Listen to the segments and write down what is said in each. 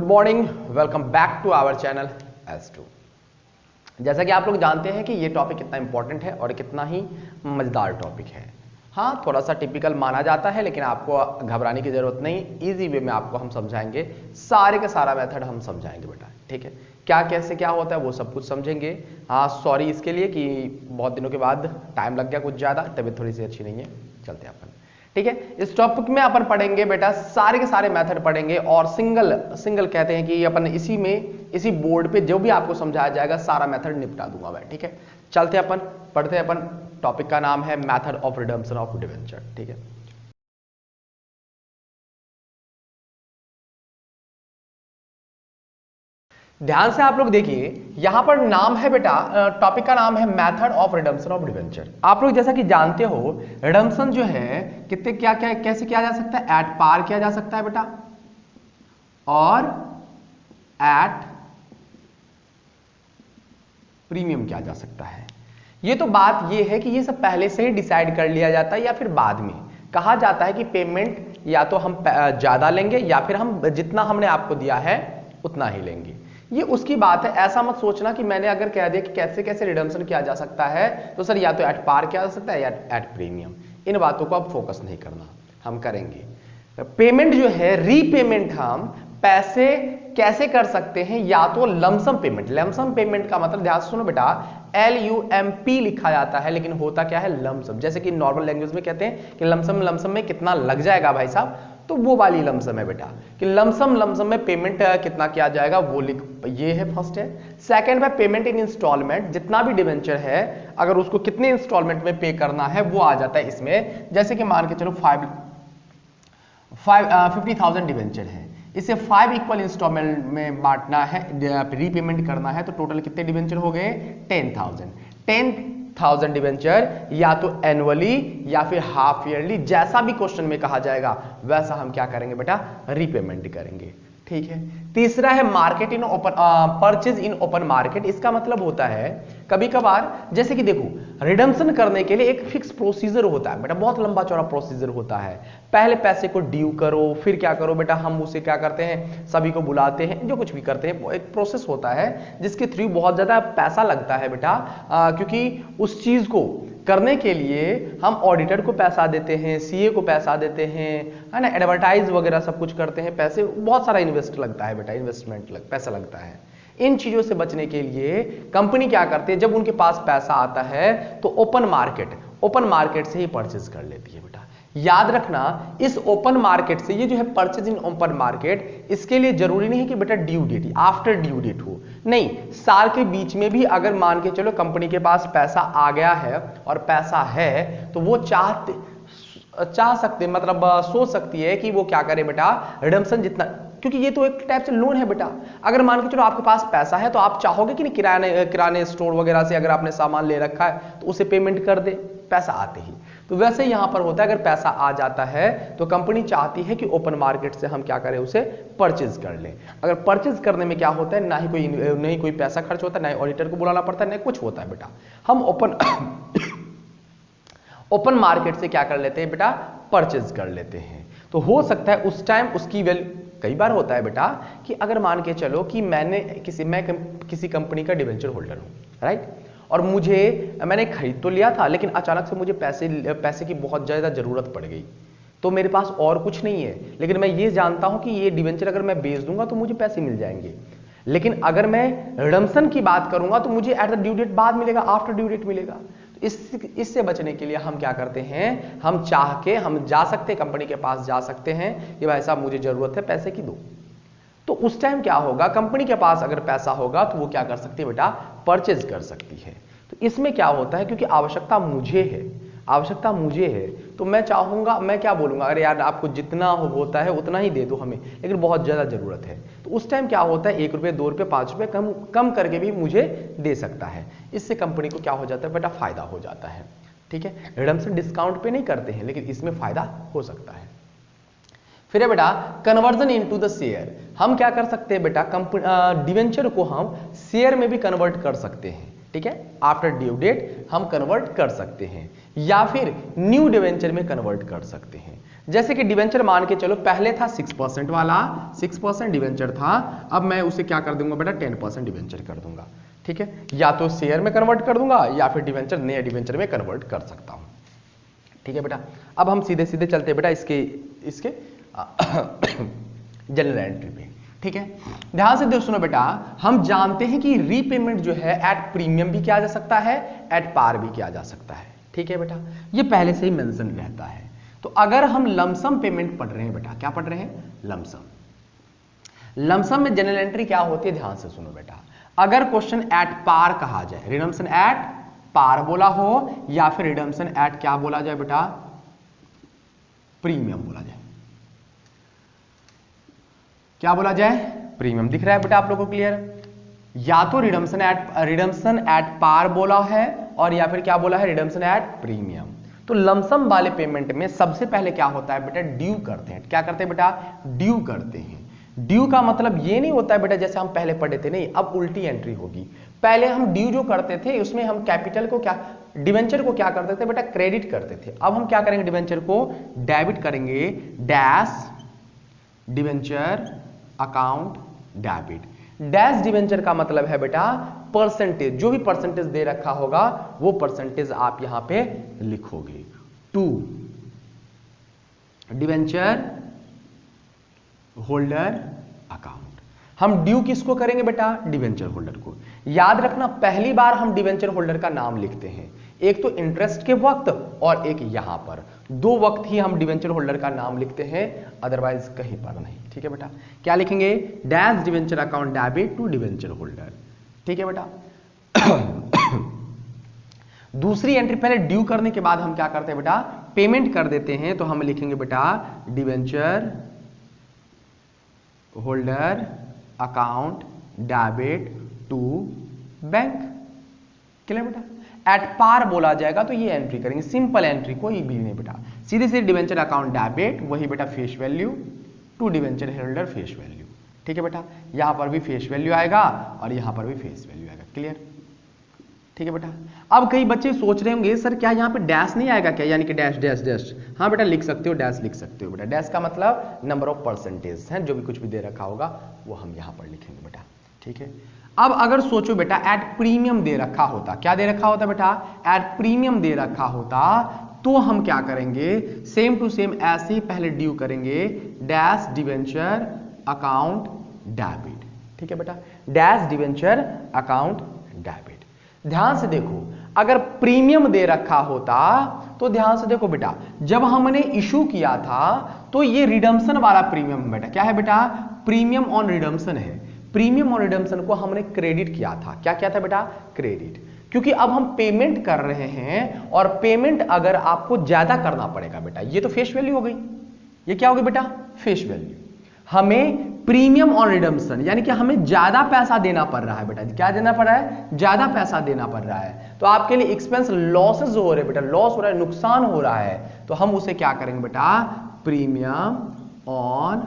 Morning, welcome back to our channel S2। जैसा कि आप लोग जानते हैं कि ये टॉपिक कितना इंपॉर्टेंट है और कितना ही मजेदार टॉपिक है। हाँ, थोड़ा सा टिपिकल माना जाता है, लेकिन आपको घबराने की जरूरत नहीं। इजी वे में आपको हम समझाएंगे, सारे का सारा मेथड हम समझाएंगे बेटा, ठीक है। क्या कैसे क्या होता है वो सब कुछ समझेंगे। हाँ, सॉरी इसके लिए कि बहुत दिनों के बाद टाइम लग गया कुछ ज़्यादा, तबीयत थोड़ी सी अच्छी नहीं है। चलते हैं अपन, ठीक है। इस टॉपिक में अपन पढ़ेंगे बेटा सारे के सारे मेथड पढ़ेंगे और सिंगल कहते हैं कि अपन इसी बोर्ड पे जो भी आपको समझाया जाएगा सारा मेथड निपटा दूंगा मैं, ठीक है। चलते हैं अपन, पढ़ते हैं अपन। टॉपिक का नाम है method of redemption of debenture, ठीक है। ध्यान से आप लोग देखिए, यहां पर नाम है बेटा, टॉपिक का नाम है method of redemption of debenture. आप लोग जैसा कि जानते हो रिडम्पशन जो है कितने क्या क्या कैसे किया जा सकता है, एट पार किया जा सकता है बेटा और एट प्रीमियम किया जा सकता है। ये तो बात ये है कि ये सब पहले से ही डिसाइड कर लिया जाता है या फिर बाद में कहा जाता है कि पेमेंट या तो हम ज्यादा लेंगे या फिर हम जितना हमने आपको दिया है उतना ही लेंगे। ये उसकी बात है। ऐसा मत सोचना कि मैंने अगर कह दिया कि कैसे कैसे रिडम्पशन किया जा सकता है तो सर या तो एट पार किया जा सकता है या एट प्रीमियम। इन बातों को आप फोकस नहीं करना, हम करेंगे। पेमेंट जो है रीपेमेंट हम पैसे कैसे कर सकते हैं, या तो लमसम पेमेंट। लमसम पेमेंट का मतलब ध्यान से सुनो बेटा, LUMP लिखा जाता है लेकिन होता क्या है लमसम। जैसे कि नॉर्मल लैंग्वेज में कहते हैं कि लमसम में कितना लग जाएगा भाई साहब, तो वो वाली लमसम है बेटा कि लमसम में पेमेंट कितना किया जाएगा वो लिख, ये है फर्स्ट है। सेकंड में पेमेंट इन इंस्टॉलमेंट, जितना भी डिवेंचर है अगर उसको कितने इंस्टॉलमेंट में पे करना है वो आ जाता है इसमें। जैसे कि मान के चलो 50,000 डिवेंचर है, इसे 5 इक्वल इंस्टॉलमेंट में बांटना है, रीपेमेंट करना है, तो टोटल कितने डिवेंचर हो गए 10,000 डिवेंचर, या तो एनुअली या फिर हाफ ईयरली, जैसा भी क्वेश्चन में कहा जाएगा वैसा हम क्या करेंगे बेटा, रीपेमेंट करेंगे, ठीक है। तीसरा है market in open, purchase in open market. इसका मतलब होता है कभी कभार, जैसे कि देखो रिडम्पशन करने के लिए एक फिक्स प्रोसीजर होता है बेटा, बहुत लंबा चौड़ा प्रोसीजर होता है। पहले पैसे को ड्यू करो, फिर क्या करो बेटा, हम उसे क्या करते हैं, सभी को बुलाते हैं, जो कुछ भी करते हैं, एक प्रोसेस होता है जिसके थ्रू बहुत ज्यादा पैसा लगता है बेटा, क्योंकि उस चीज को करने के लिए हम ऑडिटर को पैसा देते हैं, CA को पैसा देते हैं, है ना, एडवर्टाइज वगैरह सब कुछ करते हैं, पैसे बहुत सारा इन्वेस्ट लगता है बेटा, पैसा लगता है। इन चीजों से बचने के लिए कंपनी क्या करती है, जब उनके पास पैसा आता है तो ओपन मार्केट से ही परचेज कर लेती है बेटा। याद रखना, इस ओपन मार्केट से, ये जो है परचेज इन ओपन मार्केट, इसके लिए जरूरी नहीं है कि बेटा due date after due date हो, नहीं, साल के बीच में भी अगर मान के चलो कंपनी के पास पैसा आ गया है और पैसा है तो वो चाह सकते, मतलब सोच सकती है कि वो क्या करे बेटा, रिडम्पशन जितना, क्योंकि ये तो एक टाइप से लोन है बेटा। अगर मान के चलो आपके पास पैसा है तो आप चाहोगे कि नहीं किराने स्टोर वगैरह से अगर आपने सामान ले रखा है तो उसे पेमेंट कर दे पैसा आते ही। तो वैसे ही यहां पर होता है, अगर पैसा आ जाता है तो कंपनी चाहती है कि ओपन मार्केट से हम क्या करें, उसे परचेज कर लें। अगर परचेज करने में क्या होता है, ना ही कोई पैसा खर्च होता है, ना ही ऑडिटर को बुलाना पड़ता है, ना कुछ होता है बेटा। हम ओपन मार्केट से क्या कर लेते हैं बेटा, परचेज कर लेते हैं। तो हो सकता है उस टाइम उसकी वैल्यू, कई बार होता है बेटा कि अगर मान के चलो कि मैं किसी कंपनी का डिवेंचर होल्डर हूं, राइट, और मैंने खरीद तो लिया था लेकिन अचानक से मुझे पैसे की बहुत ज्यादा जरूरत पड़ गई, तो मेरे पास और कुछ नहीं है, लेकिन मैं ये जानता हूं कि ये डिवेंचर अगर मैं बेच दूंगा तो मुझे पैसे मिल जाएंगे। लेकिन अगर मैं रिडम्पशन की बात करूंगा तो मुझे एट द ड्यू डेट बाद मिलेगा, आफ्टर ड्यू डेट मिलेगा। इससे बचने के लिए हम क्या करते हैं, हम चाह के हम जा सकते हैं, कंपनी के पास जा सकते हैं कि भाई साहब मुझे जरूरत है पैसे की, दो। तो उस टाइम क्या होगा, कंपनी के पास अगर पैसा होगा तो वो क्या कर सकती है बेटा, परचेज कर सकती है। तो इसमें क्या होता है, क्योंकि आवश्यकता मुझे है तो मैं चाहूंगा, मैं क्या बोलूंगा, अरे यार आपको जितना होता है उतना ही दे दो हमें, लेकिन बहुत ज्यादा जरूरत है, तो उस टाइम क्या होता है, 1 रुपये 2 रुपये 5 रुपये कम करके भी मुझे दे सकता है। इससे कंपनी को क्या हो जाता है बेटा, फायदा हो जाता है, ठीक है। रिडम्पशन डिस्काउंट पे नहीं करते हैं लेकिन इसमें फायदा हो सकता है। फिर है बेटा कन्वर्जन इनटू द शेयर। हम क्या कर सकते हैं बेटा, डिवेंचर को हम शेयर में भी कन्वर्ट कर सकते हैं, ठीक है। आफ्टर ड्यू डेट हम कन्वर्ट कर सकते हैं या फिर न्यू डिवेंचर में कन्वर्ट कर सकते हैं। जैसे कि डिवेंचर मान के चलो पहले था 6% वाला, 6% डिवेंचर था, अब मैं उसे क्या कर दूंगा बेटा 10% डिवेंचर कर दूंगा। ठीक है, या तो शेयर में कन्वर्ट कर दूंगा या फिर डिवेंचर नए डिवेंचर में कन्वर्ट कर सकता हूं। ठीक है बेटा, अब हम सीधे सीधे चलते हैं बेटा इसके जनरल एंट्री पे। ठीक है, ध्यान से सुनो बेटा, हम जानते हैं कि रीपेमेंट जो है एट प्रीमियम भी किया जा सकता है, एट पार भी किया जा सकता है। ठीक है बेटा, ये पहले से ही मेंशन रहता है। तो अगर हम लमसम पेमेंट पढ़ रहे हैं बेटा, क्या पढ़ रहे हैं, लमसम। लमसम में जनरल एंट्री क्या होती है, ध्यान से सुनो बेटा, अगर क्वेश्चन एट पार कहा जाए, रिडम्पशन एट पार बोला हो, या फिर रिडम्पशन एट क्या बोला जाए बेटा, प्रीमियम बोला जाए। क्या बोला जाए, प्रीमियम। दिख रहा है बेटा आप लोगों को क्लियर? या तो रिडम्पशन एट पार बोला है, और या फिर क्या बोला है, रिडम्पशन एट प्रीमियम। तो लमसम वाले पेमेंट में सबसे पहले क्या होता है बेटा, ड्यू करते हैं। क्या करते हैं बेटा, ड्यू करते हैं। ड्यू का मतलब ये नहीं होता है बेटा जैसे हम पहले पढ़े थे, नहीं, अब उल्टी एंट्री होगी। पहले हम ड्यू जो करते थे उसमें हम कैपिटल को क्या, डिवेंचर को क्या करते थे बेटा, क्रेडिट करते थे। अब हम क्या करेंगे, डिवेंचर को डेबिट करेंगे, dash debenture account debit. Dash debenture का मतलब है बेटा परसेंटेज, जो भी परसेंटेज दे रखा होगा वो परसेंटेज आप यहां पे लिखोगे। To debenture holder account. हम ड्यू किसको करेंगे बेटा, डिवेंचर होल्डर को। याद रखना पहली बार हम डिवेंचर होल्डर का नाम लिखते हैं, एक तो इंटरेस्ट के वक्त और एक यहां पर, दो वक्त ही हम डिवेंचर होल्डर का नाम लिखते हैं, अदरवाइज कहीं पर नहीं। ठीक है बेटा, क्या लिखेंगे, dash debenture account debit to debenture holder. ठीक है बेटा, दूसरी एंट्री पहले ड्यू करने के बाद हम क्या करते हैं बेटा, पेमेंट कर देते हैं। तो हम लिखेंगे बेटा debenture holder account debit to bank. Clear बेटा, एट पार बोला जाएगा तो ये एंट्री करेंगे, सिंपल एंट्री, कोई भी नहीं बेटा, सीधे सीधे डिवेंचर अकाउंट डेबिट, वही बेटा face value to debenture holder face value. ठीक है बेटा, यहां पर भी फेस वैल्यू आएगा और यहां पर भी फेस वैल्यू आएगा। क्लियर? ठीक है बेटा, अब कई बच्चे सोच रहे होंगे सर क्या यहाँ पे डैश नहीं आएगा क्या, यानी कि डैश डैश डैश। हाँ बेटा लिख सकते हो, डैश लिख सकते हो बेटा। डैश का मतलब नंबर ऑफ परसेंटेज है, जो भी कुछ भी दे रखा होगा वो हम यहाँ पर लिखेंगे बेटा। ठीक है, अब अगर सोचो बेटा एट प्रीमियम दे रखा होता, क्या दे रखा होता बेटा, एट प्रीमियम दे रखा होता, तो हम क्या करेंगे, सेम टू सेम ऐसे ही पहले ड्यू करेंगे, डैश डिवेंचर अकाउंट डेबिट। ठीक है बेटा, डैश डिवेंचर अकाउंट डेबिट। ध्यान से देखो, अगर प्रीमियम दे रखा होता तो ध्यान से देखो बेटा, जब हमने इशू किया था तो ये रिडम्पशन वाला प्रीमियम बेटा क्या है बेटा, प्रीमियम ऑन रिडम्पशन है। प्रीमियम और रिडम्पशन को हमने क्रेडिट किया था। क्या किया था बेटा, क्रेडिट, क्योंकि अब हम पेमेंट कर रहे हैं और पेमेंट अगर आपको ज्यादा करना पड़ेगा बेटा, ये तो फेस वैल्यू हो गई, ये क्या होगी बेटा, फेस वैल्यू। हमें प्रीमियम और रिडम्पशन यानी कि हमें ज्यादा पैसा देना पड़ रहा है बेटा, क्या देना पड़ रहा है, ज्यादा पैसा देना पड़ रहा है, तो आपके लिए एक्सपेंस लॉसेस हो रहे हैं बेटा, लॉस हो रहा है, नुकसान हो रहा है, तो हम उसे क्या करेंगे बेटा, premium on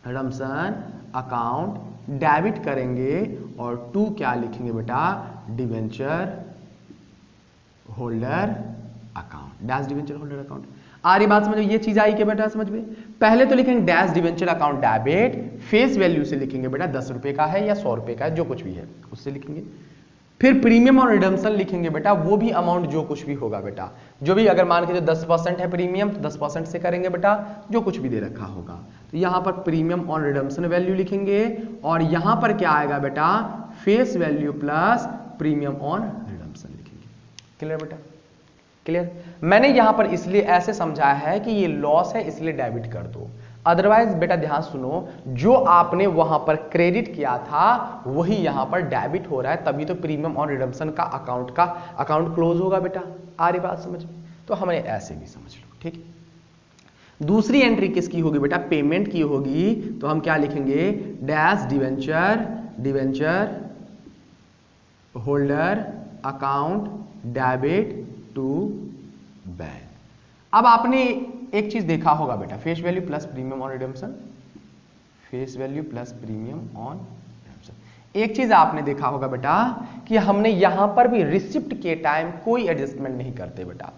redemption account debit करेंगे, और टू क्या लिखेंगे बेटा, debenture holder account, dash debenture holder account. आ रही बात समझ में, ये चीज आई क्या बेटा समझ में? पहले तो लिखेंगे dash debenture account debit, face value से लिखेंगे बेटा 10 रुपए का है या 100 रुपए का है, जो कुछ भी है उससे लिखेंगे। फिर प्रीमियम और रिडम्पशन लिखेंगे बेटा, वो भी अमाउंट जो कुछ भी होगा बेटा, जो भी अगर मान के जो 10% है प्रीमियम तो 10% से करेंगे बेटा, जो कुछ भी दे रखा होगा। तो यहां पर प्रीमियम और रिडम्पशन वैल्यू लिखेंगे, और यहां पर क्या आएगा बेटा, face value plus premium on redemption लिखेंगे। क्लियर बेटा, क्लियर? मैंने यहां पर इसलिए ऐसे समझाया है कि ये लॉस है इसलिए डेबिट कर दो, अदरवाइज बेटा ध्यान सुनो, जो आपने वहां पर क्रेडिट किया था वही यहां पर डेबिट हो रहा है, तभी तो प्रीमियम और रिडम्पशन का अकाउंट क्लोज होगा बेटा। आ रही बात समझ में? तो हमें ऐसे भी समझ लो। ठीक है, दूसरी एंट्री किसकी होगी बेटा, पेमेंट की होगी, तो हम क्या लिखेंगे, dash debenture holder account debit to bank. अब आपने एक चीज देखा होगा बेटा, face value plus premium on redemption, face value plus premium on redemption. एक चीज आपने देखा होगा बेटा कि हमने यहां पर भी रिसिप्ट के टाइम कोई एडजस्टमेंट नहीं करते बेटा,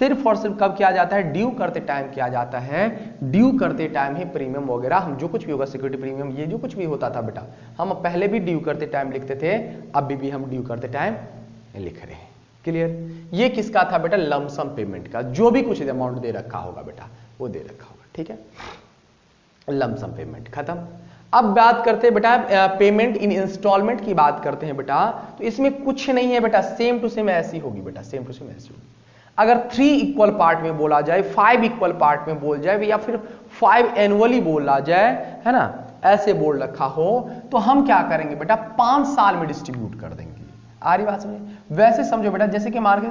सिर्फ और सिर्फ कब किया जाता है, ड्यू करते टाइम किया जाता है। ड्यू करते टाइम ही प्रीमियम वगैरह हम जो कुछ भी होगा, सिक्योरिटी प्रीमियम, ये जो कुछ भी होता था बेटा, हम पहले भी ड्यू करते टाइम लिखते थे, अभी भी हम ड्यू करते टाइम लिख रहे हैं। क्लियर? ये किसका था बेटा, लमसम पेमेंट का, जो भी कुछ अमाउंट दे रखा होगा बेटा वो दे रखा होगा। ठीक है, लमसम पेमेंट खत्म। अब बात करते हैं बेटा पेमेंट इन इंस्टॉलमेंट की बात करते हैं बेटा, तो इसमें कुछ नहीं है बेटा, सेम टू सेम ऐसी होगी बेटा, सेम टू सेम ऐसी होगी। अगर 3 इक्वल पार्ट में बोला जाए, 5 इक्वल पार्ट में बोल जाए, या फिर 5 एनुअली बोला जाए, है ना, ऐसे बोल रखा हो, तो हम क्या करेंगे बेटा, 5 साल में डिस्ट्रीब्यूट कर देंगे। आ रही बात समझ? वैसे समझो बेटा, जैसे कि मान के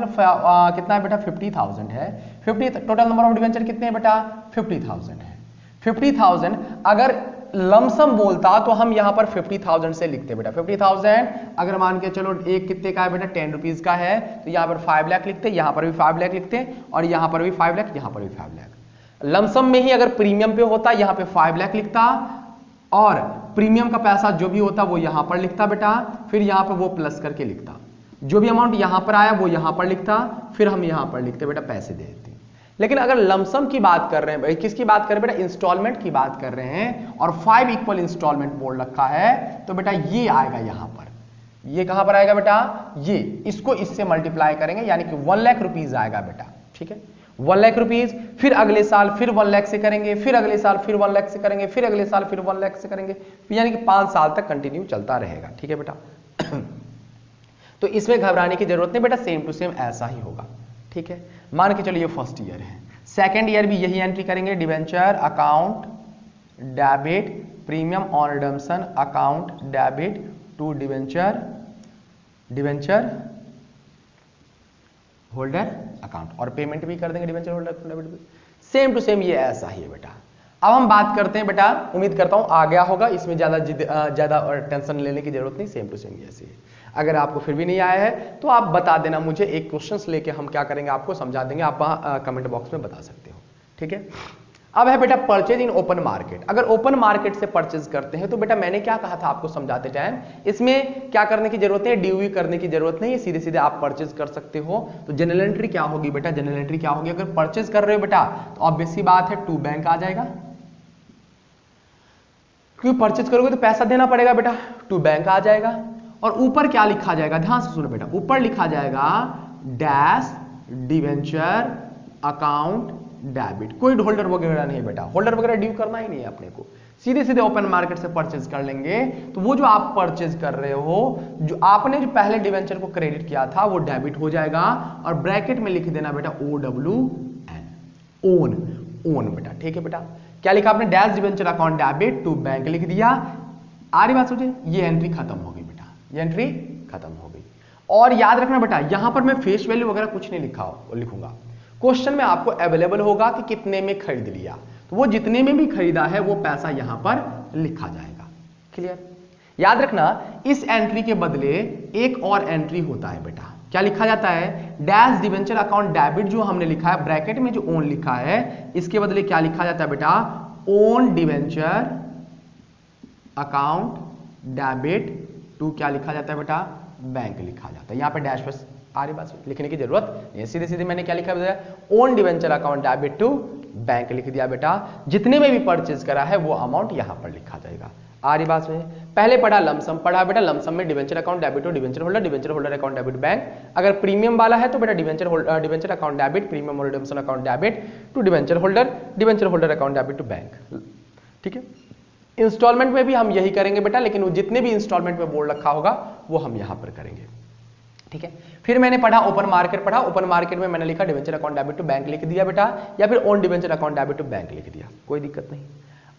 कितना है बेटा, 50,000 है। 50 टोटल नंबर ऑफ डिवेंचर कितने हैं बेटा, 50,000 है। 50,000 अगर लमसम बोलता तो हम यहां पर 50,000 से लिखते बेटा। 50,000 अगर मान के चलो एक कितने का है बेटा, 10 रुपीज का है, तो यहां पर 5 लाख लिखते, यहां पर भी 5 लाख लिखते, और यहां पर भी 5 लाख, यहां पर भी 5 लाख। लमसम में ही अगर प्रीमियम पे होता, यहां पे 5 लाख लिखता, और प्रीमियम का पैसा जो भी होता वो यहां पर लिखता बेटा, फिर यहां पर वो प्लस करके लिखता, जो भी अमाउंट यहां पर आया वो यहां पर लिखता, फिर हम यहां पर लिखते बेटा पैसे दे देते। लेकिन अगर लमसम की बात कर रहे हैं, किसकी बात कर रहे हैं बेटा, इंस्टॉलमेंट की बात कर रहे हैं, और 5 इक्वल इंस्टॉलमेंट बोल रखा है, तो बेटा ये आएगा यहां पर। ये कहां पर आएगा बेटा, ये इसको इससे मल्टीप्लाई करेंगे, यानी कि 1 लाख रुपीज आएगा बेटा। ठीक है, 1 लाख रुपीज, फिर अगले साल फिर 1 लाख से करेंगे, फिर अगले साल फिर 1 लाख से करेंगे, फिर अगले साल फिर 1 लाख से करेंगे, यानी कि 5 साल तक कंटिन्यू चलता रहेगा। ठीक है बेटा, तो इसमें घबराने की जरूरत नहीं बेटा, सेम टू सेम ऐसा ही होगा। ठीक है, मान के चलिए फर्स्ट ईयर है, सेकेंड ईयर भी यही एंट्री करेंगे, debenture account debit premium on redemption account debit to debenture holder account, और पेमेंट भी कर देंगे डिवेंचर होल्डर डेबिट भी, सेम टू सेम ये ऐसा ही है बेटा। अब हम बात करते हैं बेटा, उम्मीद करता हूं आ गया होगा, इसमें ज्यादा टेंशन लेने की जरूरत नहीं, सेम टू सेम ऐसे है। अगर आपको फिर भी नहीं आया है तो आप बता देना मुझे, एक क्वेश्चंस लेके हम क्या करेंगे, आपको समझा देंगे, आप वहां कमेंट बॉक्स में बता सकते हो। ठीक है, अब है बेटा परचेज इन ओपन मार्केट। अगर ओपन मार्केट से परचेज करते हैं तो बेटा मैंने क्या कहा था आपको समझाते टाइम, इसमें क्या करने की जरूरत है, ड्यू करने की जरूरत नहीं है, सीधे सीधे आप परचेज कर सकते हो। तो जनरल एंट्री क्या होगी बेटा, जनरल एंट्री क्या होगी, अगर परचेज कर रहे हो बेटा तो ऑब्वियस सी बात है टू बैंक आ जाएगा, क्योंकि परचेज करोगे तो पैसा देना पड़ेगा बेटा, टू बैंक आ जाएगा। और ऊपर क्या लिखा जाएगा, ध्यान से सुनो बेटा, ऊपर लिखा जाएगा डैश डिवेंचर अकाउंट डेबिट, कोई होल्डर वगैरह नहीं बेटा, होल्डर वगैरह ड्यू करना ही नहीं है अपने को, सीधे सीधे ओपन मार्केट से परचेज कर लेंगे। तो वो जो आप परचेज कर रहे हो, जो आपने जो पहले डिवेंचर को क्रेडिट किया था वो डेबिट हो जाएगा, और ब्रैकेट में लिख देना बेटा OWN, ओन, ओन बेटा। ठीक है बेटा, क्या लिखा आपने, dash debenture account debit to bank लिख दिया। आ रही बात सोचिए, ये एंट्री खत्म हो गई बेटा, ये एंट्री खत्म हो गई। और याद रखना बेटा, यहां पर मैं फेस वैल्यू वगैरह कुछ नहीं लिखूंगा, क्वेश्चन में आपको अवेलेबल होगा कि कितने में खरीद लिया, तो वो जितने में भी खरीदा है वो पैसा यहां पर लिखा जाएगा। क्लियर? याद रखना, इस एंट्री के बदले एक और एंट्री होता है बेटा, क्या लिखा जाता है, डैश डिवेंचर अकाउंट डेबिट जो हमने लिखा है, ब्रैकेट में जो ओन लिखा है, इसके बदले क्या लिखा जाता है बेटा, own debenture account debit to क्या लिखा जाता है बेटा, बैंक लिखा जाता है। यहां पे डैश बस आ रही बात, लिखने की जरूरत नहीं, सीधे सीधे मैंने क्या लिखा है, own debenture account debit to bank लिख दिया बेटा। जितने में भी परचेज करा है वो अमाउंट यहां पर लिखा जाएगा। आ रही बात में, पहले पढ़ा लमसम, पढ़ा बेटा लमसम में debenture account debit to debenture holder account debit bank. अगर प्रीमियम वाला है तो बेटा डिवेंचर अकाउंट डेबिट प्रीमियम और redemption account debit to debenture holder account debit to bank. ठीक है, इंस्टॉलमेंट में भी हम यही करेंगे बेटा, लेकिन वो जितने भी इंस्टॉलमेंट में बोर्ड रखा होगा वो हम यहां पर करेंगे। ठीक है, फिर मैंने पढ़ा ओपन मार्केट, पढ़ा ओपन मार्केट में मैंने लिखा debenture account debit to bank लिख दिया बेटा, या फिर own debenture account debit to bank लिख दिया, कोई दिक्कत नहीं।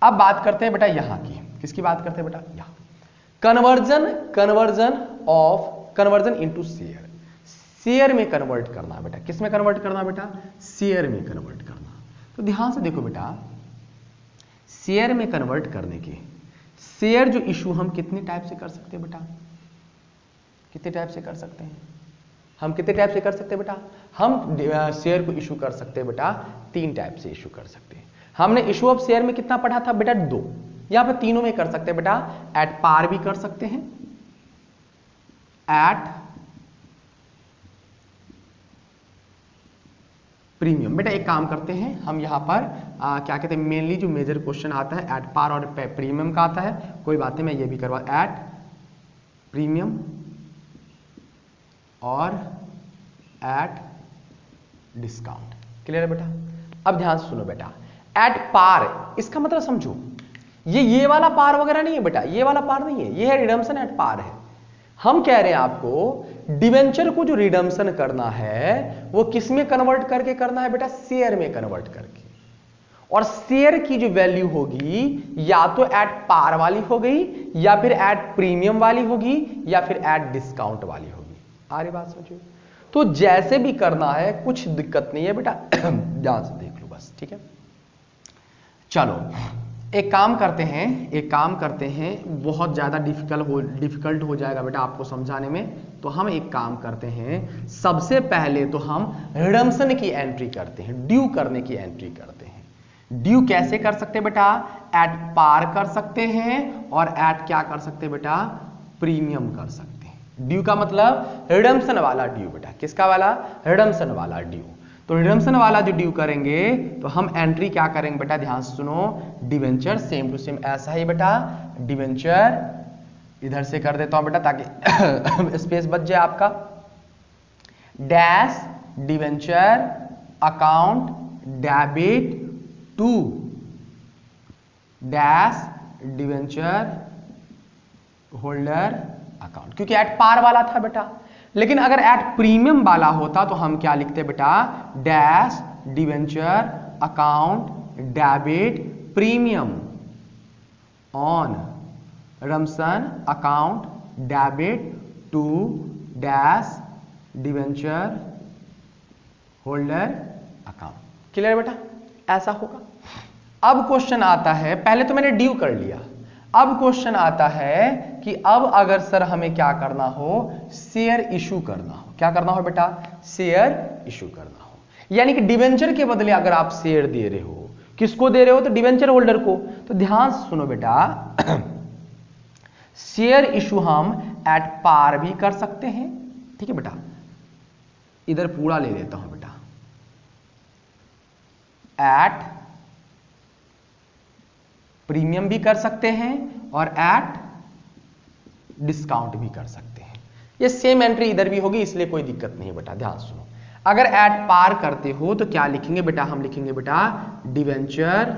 अब बात करते हैं बेटा यहां की, किसकी बात करते हैं बेटा, यहां कन्वर्जन इनटू शेयर, शेयर में कन्वर्ट करना बेटा, किस में कन्वर्ट करना बेटा, शेयर में कन्वर्ट करना। तो ध्यान से देखो बेटा, शेयर में कन्वर्ट करने के, शेयर जो इशू हम कितने टाइप से कर सकते हैं बेटा, कितने टाइप से कर सकते हैं, हम कितने टाइप से कर सकते हैं बेटा, हम शेयर को इशू कर सकते हैं बेटा 3 टाइप से इशू कर सकते हैं। हमने इशू ऑफ शेयर में कितना पढ़ा था बेटा, 2, यहां पे तीनों में कर सकते हैं बेटा, एट पार भी कर सकते हैं, एट प्रीमियम। बेटा एक काम करते हैं हम यहाँ पर क्या कहते हैं, मेनली जो मेजर क्वेश्चन आता है एट पार और प्रीमियम का आता है, कोई बात नहीं मैं ये भी करवा, एट प्रीमियम और एट डिस्काउंट। क्लियर है बेटा? अब ध्यान से सुनो बेटा, एट पार इसका मतलब समझो, ये वाला पार वगैरह नहीं है बेटा, ये वाला पार नहीं है, ये है रिडम्पशन एट पार है। हम कह रहे हैं आपको डिवेंचर को जो रिडम्पशन करना है वो किस में कन्वर्ट करके करना है बेटा, शेयर में कन्वर्ट करके। और शेयर की जो वैल्यू होगी या तो एट पार वाली हो गई, या फिर एट प्रीमियम वाली होगी, या फिर एट डिस्काउंट वाली होगी। आ रही बात समझिए? तो जैसे भी करना है कुछ दिक्कत नहीं है बेटा, ध्यान से देख लो बस, ठीक है। चलो एक काम करते हैं, बहुत ज्यादा डिफिकल्ट हो जाएगा बेटा आपको समझाने में, तो हम एक काम करते हैं, सबसे पहले तो हम रिडम्पशन की एंट्री करते हैं, ड्यू करने की एंट्री करते हैं। ड्यू कैसे कर सकते हैं बेटा, एट पार कर सकते हैं और एट क्या कर सकते हैं बेटा, प्रीमियम कर सकते हैं। ड्यू का मतलब रिडम्पशन वाला ड्यू बेटा, किसका वाला, रिडम्पशन वाला ड्यू। तो रिडम्पशन वाला जो ड्यू करेंगे तो हम एंट्री क्या करेंगे बेटा, ध्यान से सुनो, डिवेंचर सेम टू सेम ऐसा ही बेटा, डिवेंचर इधर से कर देता हूं बेटा ताकि स्पेस बच जाए आपका, dash debenture account debit to dash debenture holder account, क्योंकि एट पार वाला था बेटा। लेकिन अगर एट प्रीमियम वाला होता तो हम क्या लिखते बेटा, dash debenture account debit premium on redemption account debit to dash debenture holder account. Clear बेटा? ऐसा होगा। अब क्वेश्चन आता है, पहले तो मैंने ड्यू कर लिया, अब क्वेश्चन आता है कि अब अगर सर हमें क्या करना हो, शेयर इशू करना हो। क्या करना हो बेटा, शेयर इशू करना हो। यानी कि डिवेंचर के बदले अगर आप शेयर दे रहे हो, किसको दे रहे हो, तो डिवेंचर होल्डर को। तो ध्यान से सुनो बेटा, शेयर इशू हम एट पार भी कर सकते हैं, ठीक है बेटा, इधर पूरा ले लेता हूं बेटा, एट प्रीमियम भी कर सकते हैं और एट डिस्काउंट भी कर सकते हैं। ये सेम एंट्री इधर भी होगी, इसलिए कोई दिक्कत नहीं है बेटा। ध्यान सुनो, अगर एट पार करते हो तो क्या लिखेंगे बेटा, हम लिखेंगे बेटा debenture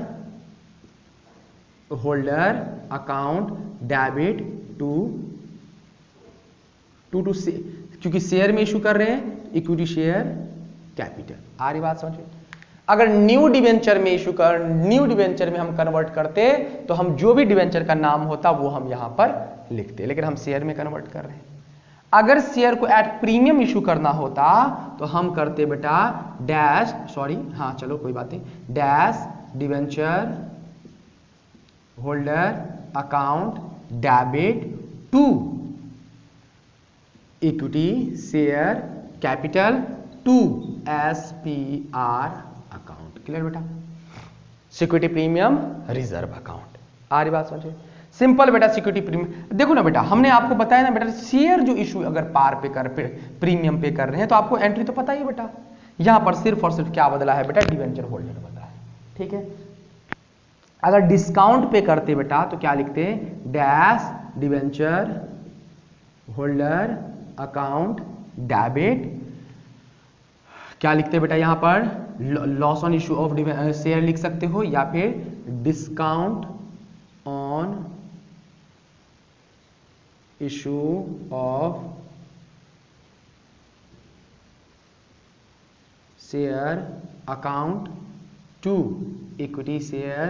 holder account debit to क्योंकि शेयर में इशू कर रहे हैं, इक्विटी शेयर कैपिटल। आ रही बात समझ? अगर न्यू डिवेंचर में हम कन्वर्ट करते तो हम जो भी डिवेंचर का नाम होता वो हम यहां पर लिखते, लेकिन हम शेयर में कन्वर्ट कर रहे हैं। अगर शेयर को एट प्रीमियम इशू करना होता तो हम करते बेटा डैश, सॉरी हाँ चलो कोई बात नहीं, dash debenture holder account debit to equity share capital to SPR account. Clear बेटा? Security premium reserve account. आ रही बात समझे? सिंपल बेटा, सिक्योरिटी प्रीमियम। देखो ना बेटा, हमने आपको बताया ना बेटा, शेयर जो इशू अगर पार पे कर प्रीमियम पे कर रहे हैं तो आपको एंट्री तो पता ही बेटा, यहां पर सिर्फ और सिर्फ क्या बदला है बेटा, डिवेंचर होल्डर बदला है, ठीक है। अगर डिस्काउंट पे करते बेटा तो क्या लिखते, dash debenture holder account debit, क्या लिखते बेटा यहां पर, loss on issue of share लिख सकते हो, या फिर discount on issue of share account to equity share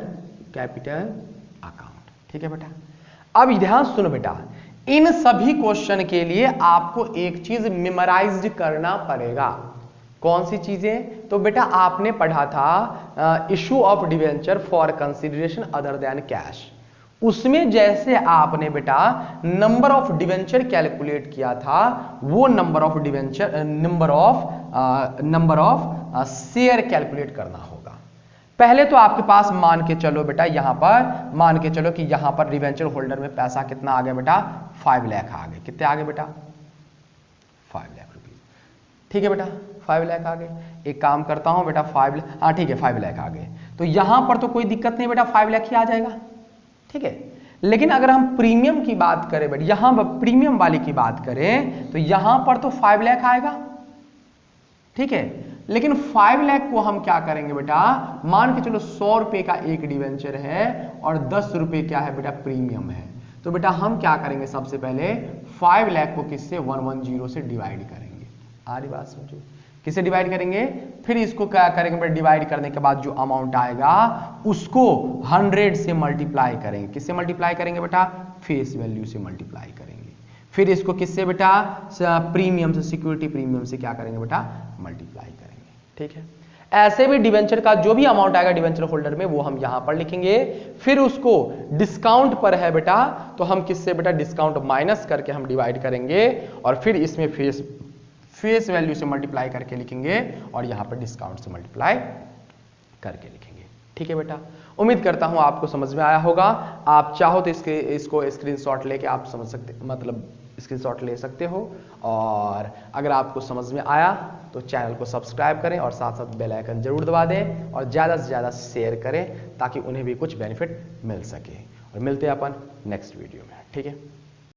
capital account. ठीक है बेटा? अब ध्यान सुनो बेटा, इन सभी क्वेश्चन के लिए आपको एक चीज मेमोराइज्ड करना पड़ेगा। कौन सी चीजें? तो बेटा आपने पढ़ा था issue of debenture for consideration other than cash, उसमें जैसे आपने बेटा नंबर ऑफ डिवेंचर कैलकुलेट किया था, वो number of debenture number of share calculate करना होगा। पहले तो आपके पास मान के चलो बेटा, यहां पर मान के चलो कि यहां पर डिवेंचर होल्डर में पैसा कितना आ गया बेटा, 5 लाख आ गए। कितने आ गए बेटा? 5 लाख रुपीज। ठीक है बेटा, 5 लाख आ गए। एक काम करता हूं बेटा 5 लाख, हाँ ठीक है 5 लाख आ गए, तो यहां पर तो कोई दिक्कत नहीं बेटा 5 लाख ही आ जाएगा, ठीक है। लेकिन अगर हम प्रीमियम की बात करें बेटा, यहां प्रीमियम वाले की बात करें तो यहां पर तो 5 लाख आएगा, ठीक है। लेकिन 5 लाख को हम क्या करेंगे बेटा, मान के चलो 100 रुपए का एक डिवेंचर है और 10 रुपए क्या है बेटा प्रीमियम है, तो बेटा हम क्या करेंगे, सबसे पहले 5 लाख को किससे 110 से डिवाइड करेंगे। आ रही बात समझो, किससे डिवाइड करेंगे, फिर इसको क्या करेंगे बेटा, डिवाइड करने के बाद जो अमाउंट आएगा उसको 100 से मल्टीप्लाई करेंगे। किससे मल्टीप्लाई करेंगे बेटा, फेस वैल्यू से मल्टीप्लाई करेंगे। फिर इसको किससे बेटा, प्रीमियम से, सिक्योरिटी प्रीमियम से क्या करेंगे बेटा, मल्टीप्लाई करेंगे, ठीक है। ऐसे भी डिवेंचर का जो भी अमाउंट आएगा डिवेंचर होल्डर में वो हम यहां पर लिखेंगे। फिर उसको डिस्काउंट पर है बेटा, तो हम किससे बेटा, डिस्काउंट माइनस करके हम डिवाइड करेंगे और फिर इसमें फेस वैल्यू से मल्टीप्लाई करके लिखेंगे और यहां पर डिस्काउंट से मल्टीप्लाई करके लिखेंगे, ठीक है बेटा। उम्मीद करता हूं आपको समझ में आया होगा। आप चाहो तो इसको स्क्रीनशॉट लेके आप समझ सकते, मतलब स्क्रीनशॉट ले सकते हो। और अगर आपको समझ में आया तो चैनल को सब्सक्राइब करें और साथ साथ बेल आइकन जरूर दबा दें और ज़्यादा से ज़्यादा शेयर करें ताकि उन्हें भी कुछ बेनिफिट मिल सके। और मिलते हैं अपन नेक्स्ट वीडियो में, ठीक है।